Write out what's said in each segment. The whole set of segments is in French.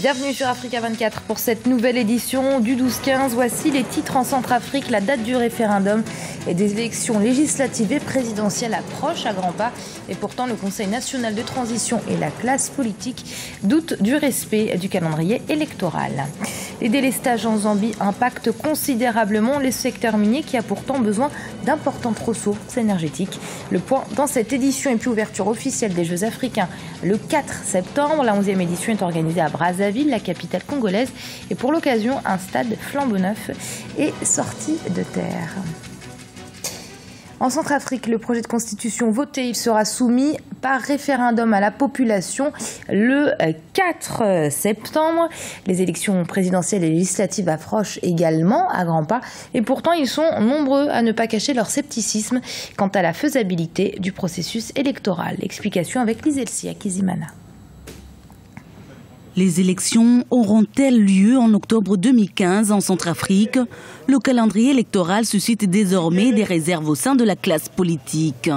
Bienvenue sur Africa 24 pour cette nouvelle édition du 12-15. Voici les titres en Centrafrique. La date du référendum et des élections législatives et présidentielles approche à grands pas. Et pourtant, le Conseil national de transition et la classe politique doutent du respect du calendrier électoral. Les délestages en Zambie impactent considérablement les secteurs miniers qui a pourtant besoin d'importantes ressources énergétiques. Le point dans cette édition et puis ouverture officielle des Jeux africains le 4 septembre. La 11e édition est organisée à Brazzaville, la capitale congolaise. Et pour l'occasion, un stade flambant neuf est sorti de terre. En Centrafrique, le projet de constitution voté, il sera soumis par référendum à la population le 4 septembre. Les élections présidentielles et législatives approchent également à grands pas. Et pourtant, ils sont nombreux à ne pas cacher leur scepticisme quant à la faisabilité du processus électoral. Explication avec Liselsi Akizimana. Les élections auront-elles lieu en octobre 2015 en Centrafrique? Le calendrier électoral suscite désormais des réserves au sein de la classe politique.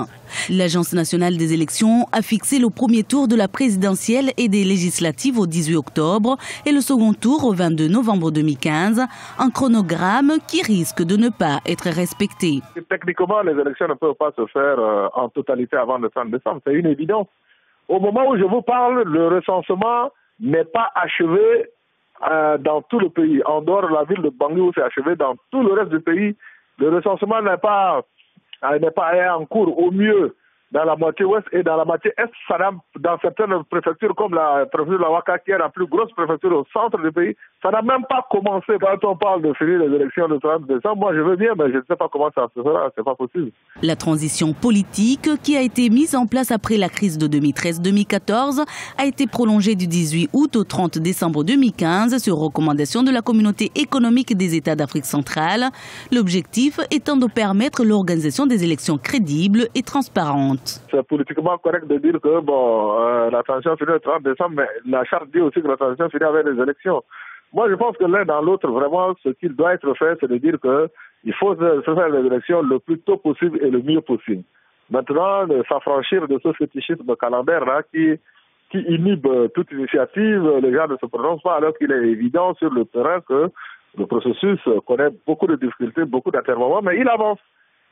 L'Agence nationale des élections a fixé le premier tour de la présidentielle et des législatives au 18 octobre et le second tour au 22 novembre 2015, un chronogramme qui risque de ne pas être respecté. Techniquement, les élections ne peuvent pas se faire en totalité avant le 30 décembre, c'est une évidence. Au moment où je vous parle, le recensement n'est pas achevé dans tout le pays. En dehors de la ville de Bangui où c'est achevé, dans tout le reste du pays, le recensement n'est pas en cours. Au mieux dans la moitié ouest et dans la moitié est, dans certaines préfectures comme la préfecture de la Ouaka, qui est la plus grosse préfecture au centre du pays, ça n'a même pas commencé. Quand on parle de finir les élections le 30 décembre, moi je veux bien, mais je ne sais pas comment ça se fera, c'est pas possible. La transition politique qui a été mise en place après la crise de 2013-2014 a été prolongée du 18 août au 30 décembre 2015 sur recommandation de la communauté économique des États d'Afrique centrale, l'objectif étant de permettre l'organisation des élections crédibles et transparentes. C'est politiquement correct de dire que la transition finit le 30 décembre, mais la charte dit aussi que la transition finit avec les élections. Moi, je pense que l'un dans l'autre, vraiment, ce qui doit être fait, c'est de dire qu'il faut se faire les élections le plus tôt possible et le mieux possible. Maintenant, s'affranchir de ce fétichisme calendaire-là qui inhibe toute initiative, les gens ne se prononcent pas, alors qu'il est évident sur le terrain que le processus connaît beaucoup de difficultés, beaucoup d'interventions, mais il avance.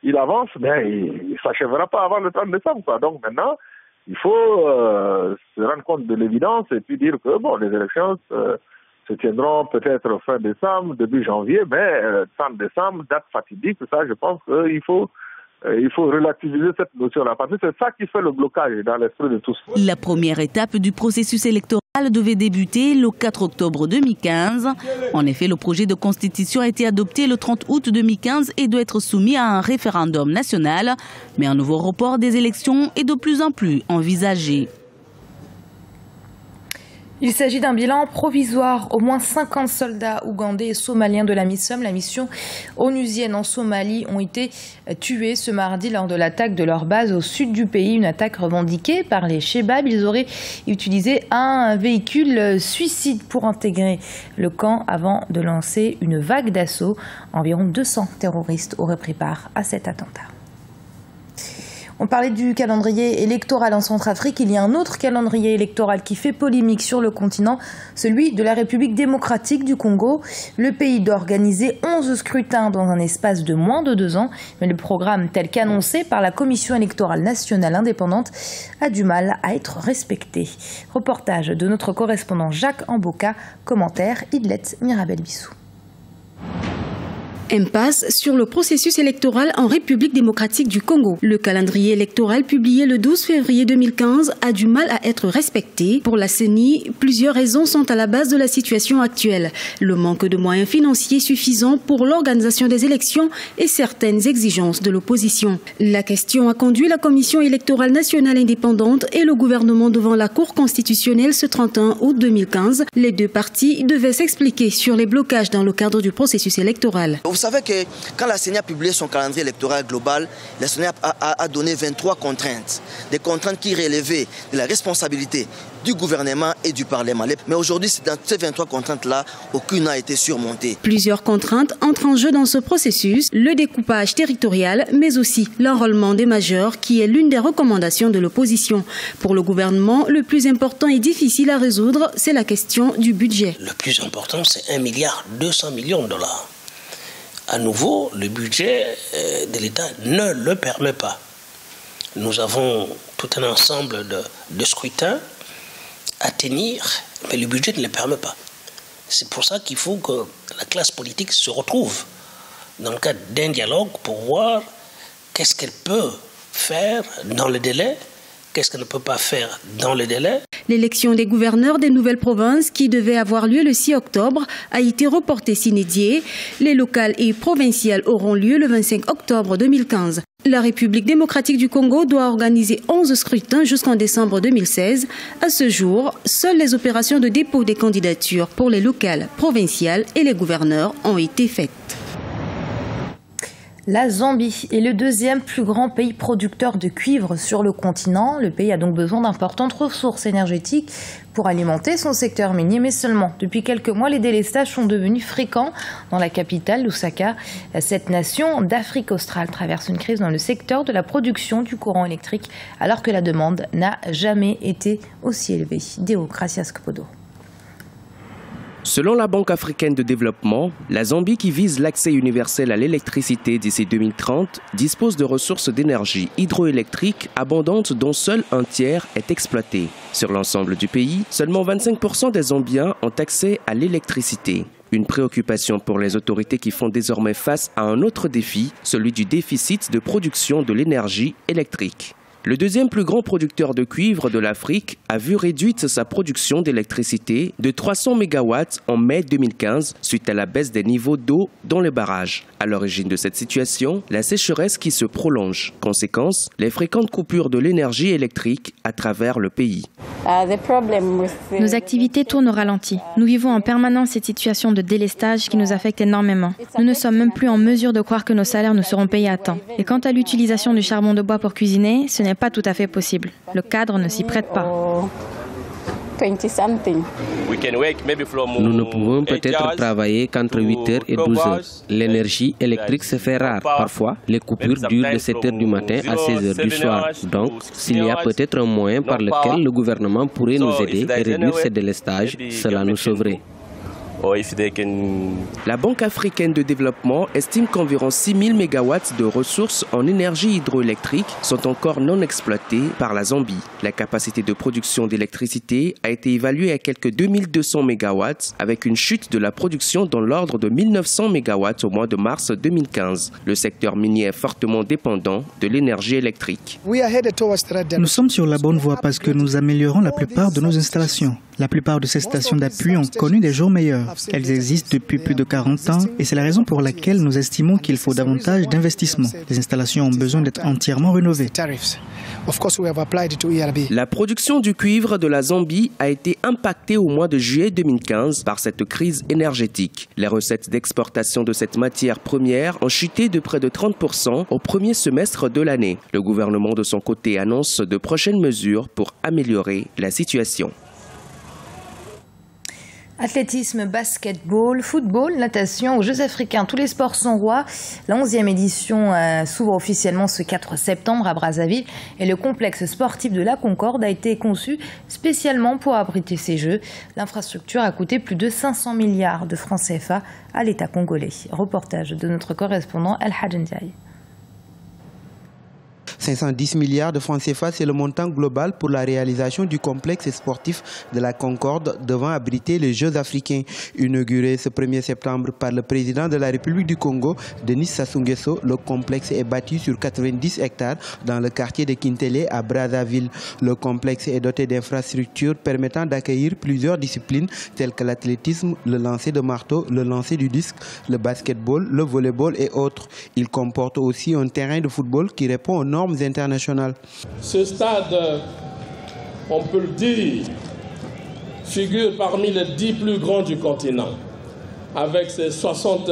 Il avance, mais il ne s'achèvera pas avant le 30 décembre. Quoi. Donc maintenant, il faut se rendre compte de l'évidence et puis dire que les élections se tiendront peut-être fin décembre, début janvier, mais 30 décembre, date fatidique, ça, je pense qu'il faut relativiser cette notion-là. Parce que c'est ça qui fait le blocage dans l'esprit de tous. La première étape du processus électoral devait débuter le 4 octobre 2015. En effet, le projet de constitution a été adopté le 30 août 2015 et doit être soumis à un référendum national. Mais un nouveau report des élections est de plus en plus envisagé. Il s'agit d'un bilan provisoire. Au moins 50 soldats ougandais et somaliens de la MISOM, la mission onusienne en Somalie, ont été tués ce mardi lors de l'attaque de leur base au sud du pays. Une attaque revendiquée par les Chebab. Ils auraient utilisé un véhicule suicide pour intégrer le camp avant de lancer une vague d'assaut. Environ 200 terroristes auraient pris part à cet attentat. On parlait du calendrier électoral en Centrafrique. Il y a un autre calendrier électoral qui fait polémique sur le continent, celui de la République démocratique du Congo. Le pays doit organiser 11 scrutins dans un espace de moins de 2 ans. Mais le programme tel qu'annoncé par la Commission électorale nationale indépendante a du mal à être respecté. Reportage de notre correspondant Jacques Amboka. Commentaire Idlet Mirabel-Bissou. Impasse sur le processus électoral en République démocratique du Congo. Le calendrier électoral publié le 12 février 2015 a du mal à être respecté. Pour la CENI, plusieurs raisons sont à la base de la situation actuelle. Le manque de moyens financiers suffisants pour l'organisation des élections et certaines exigences de l'opposition. La question a conduit la Commission électorale nationale indépendante et le gouvernement devant la Cour constitutionnelle ce 31 août 2015. Les deux parties devaient s'expliquer sur les blocages dans le cadre du processus électoral. savez que quand la CENI a publié son calendrier électoral global, la CENI a donné 23 contraintes. Des contraintes qui relevaient de la responsabilité du gouvernement et du Parlement. Mais aujourd'hui, dans ces 23 contraintes-là, aucune n'a été surmontée. Plusieurs contraintes entrent en jeu dans ce processus, le découpage territorial, mais aussi l'enrôlement des majeurs, qui est l'une des recommandations de l'opposition. Pour le gouvernement, le plus important et difficile à résoudre, c'est la question du budget. Le plus important, c'est 1,2 milliard $. À nouveau, le budget de l'État ne le permet pas. Nous avons tout un ensemble de scrutins à tenir, mais le budget ne le permet pas. C'est pour ça qu'il faut que la classe politique se retrouve dans le cadre d'un dialogue pour voir qu'est-ce qu'elle peut faire dans le délai, qu'est-ce qu'elle ne peut pas faire dans le délai. L'élection des gouverneurs des nouvelles provinces, qui devait avoir lieu le 6 octobre, a été reportée sine die. Les locales et provinciales auront lieu le 25 octobre 2015. La République démocratique du Congo doit organiser 11 scrutins jusqu'en décembre 2016. À ce jour, seules les opérations de dépôt des candidatures pour les locales, provinciales et les gouverneurs ont été faites. La Zambie est le deuxième plus grand pays producteur de cuivre sur le continent. Le pays a donc besoin d'importantes ressources énergétiques pour alimenter son secteur minier, mais seulement depuis quelques mois, les délestages sont devenus fréquents dans la capitale, Lusaka. Cette nation d'Afrique australe traverse une crise dans le secteur de la production du courant électrique, alors que la demande n'a jamais été aussi élevée. Deo Gracias Kopodo. Selon la Banque africaine de développement, la Zambie, qui vise l'accès universel à l'électricité d'ici 2030, dispose de ressources d'énergie hydroélectrique abondantes dont seul un tiers est exploité. Sur l'ensemble du pays, seulement 25% des Zambiens ont accès à l'électricité. Une préoccupation pour les autorités qui font désormais face à un autre défi, celui du déficit de production de l'énergie électrique. Le deuxième plus grand producteur de cuivre de l'Afrique a vu réduite sa production d'électricité de 300 MW en mai 2015 suite à la baisse des niveaux d'eau dans les barrages. À l'origine de cette situation, la sécheresse qui se prolonge. Conséquence, les fréquentes coupures de l'énergie électrique à travers le pays. Nos activités tournent au ralenti. Nous vivons en permanence cette situation de délestage qui nous affecte énormément. Nous ne sommes même plus en mesure de croire que nos salaires nous seront payés à temps. Et quant à l'utilisation du charbon de bois pour cuisiner, ce n'est pas tout à fait possible. Le cadre ne s'y prête pas. Nous ne pouvons peut-être travailler qu'entre 8h et 12h. L'énergie électrique se fait rare. Parfois, les coupures durent de 7h du matin à 16h du soir. Donc, s'il y a peut-être un moyen par lequel le gouvernement pourrait nous aider et réduire ces délestages, cela nous sauverait. La Banque africaine de développement estime qu'environ 6000 MW de ressources en énergie hydroélectrique sont encore non exploitées par la Zambie. La capacité de production d'électricité a été évaluée à quelques 2200 MW, avec une chute de la production dans l'ordre de 1900 MW au mois de mars 2015. Le secteur minier est fortement dépendant de l'énergie électrique. Nous sommes sur la bonne voie parce que nous améliorons la plupart de nos installations. La plupart de ces stations d'appui ont connu des jours meilleurs. Elles existent depuis plus de 40 ans et c'est la raison pour laquelle nous estimons qu'il faut davantage d'investissements. Les installations ont besoin d'être entièrement rénovées. La production du cuivre de la Zambie a été impactée au mois de juillet 2015 par cette crise énergétique. Les recettes d'exportation de cette matière première ont chuté de près de 30% au premier semestre de l'année. Le gouvernement de son côté annonce de prochaines mesures pour améliorer la situation. Athlétisme, basketball, football, natation, aux Jeux africains, tous les sports sont rois. La 11e édition s'ouvre officiellement ce 4 septembre à Brazzaville et le complexe sportif de la Concorde a été conçu spécialement pour abriter ces Jeux. L'infrastructure a coûté plus de 500 milliards de francs CFA à l'État congolais. Reportage de notre correspondant El Hadjendiaï. 510 milliards de francs CFA, c'est le montant global pour la réalisation du complexe sportif de la Concorde devant abriter les Jeux africains. Inauguré ce 1er septembre par le président de la République du Congo, Denis Sassou Nguesso, le complexe est bâti sur 90 hectares dans le quartier de Kintélé à Brazzaville. Le complexe est doté d'infrastructures permettant d'accueillir plusieurs disciplines telles que l'athlétisme, le lancer de marteau, le lancer du disque, le basketball, le volleyball et autres. Il comporte aussi un terrain de football qui répond aux normes internationales. Ce stade, on peut le dire, figure parmi les 10 plus grands du continent. avec ses 60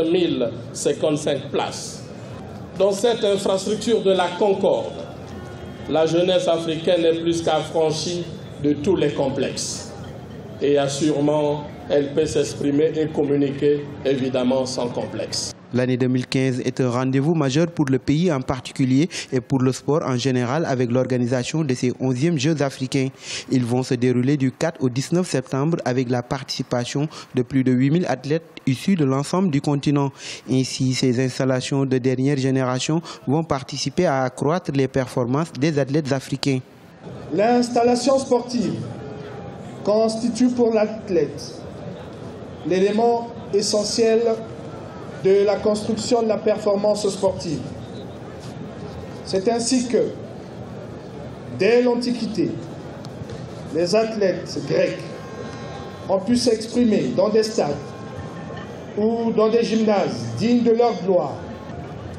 055 places. Dans cette infrastructure de la Concorde, la jeunesse africaine est plus qu'affranchie de tous les complexes. Et assurément, elle peut s'exprimer et communiquer, évidemment, sans complexe. L'année 2015 est un rendez-vous majeur pour le pays en particulier et pour le sport en général avec l'organisation de ces 11e Jeux africains. Ils vont se dérouler du 4 au 19 septembre avec la participation de plus de 8000 athlètes issus de l'ensemble du continent. Ainsi, ces installations de dernière génération vont participer à accroître les performances des athlètes africains. L'installation sportive constitue pour l'athlète l'élément essentiel de la construction de la performance sportive. C'est ainsi que, dès l'Antiquité, les athlètes grecs ont pu s'exprimer dans des stades ou dans des gymnases dignes de leur gloire.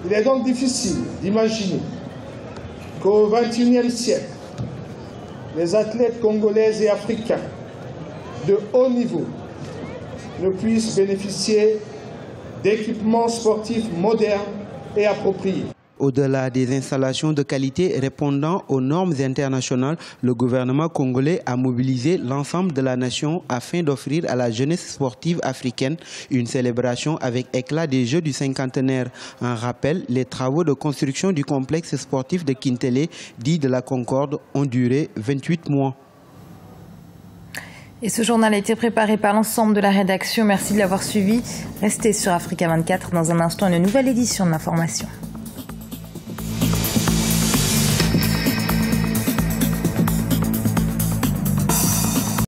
Il est donc difficile d'imaginer qu'au XXIe siècle, les athlètes congolais et africains de haut niveau ne puissent bénéficier d'équipements sportifs modernes et appropriés. Au-delà des installations de qualité répondant aux normes internationales, le gouvernement congolais a mobilisé l'ensemble de la nation afin d'offrir à la jeunesse sportive africaine une célébration avec éclat des Jeux du cinquantenaire. En rappel, les travaux de construction du complexe sportif de Kintele, dit de la Concorde, ont duré 28 mois. Et ce journal a été préparé par l'ensemble de la rédaction. Merci de l'avoir suivi. Restez sur Africa 24. Dans un instant, une nouvelle édition de l'information.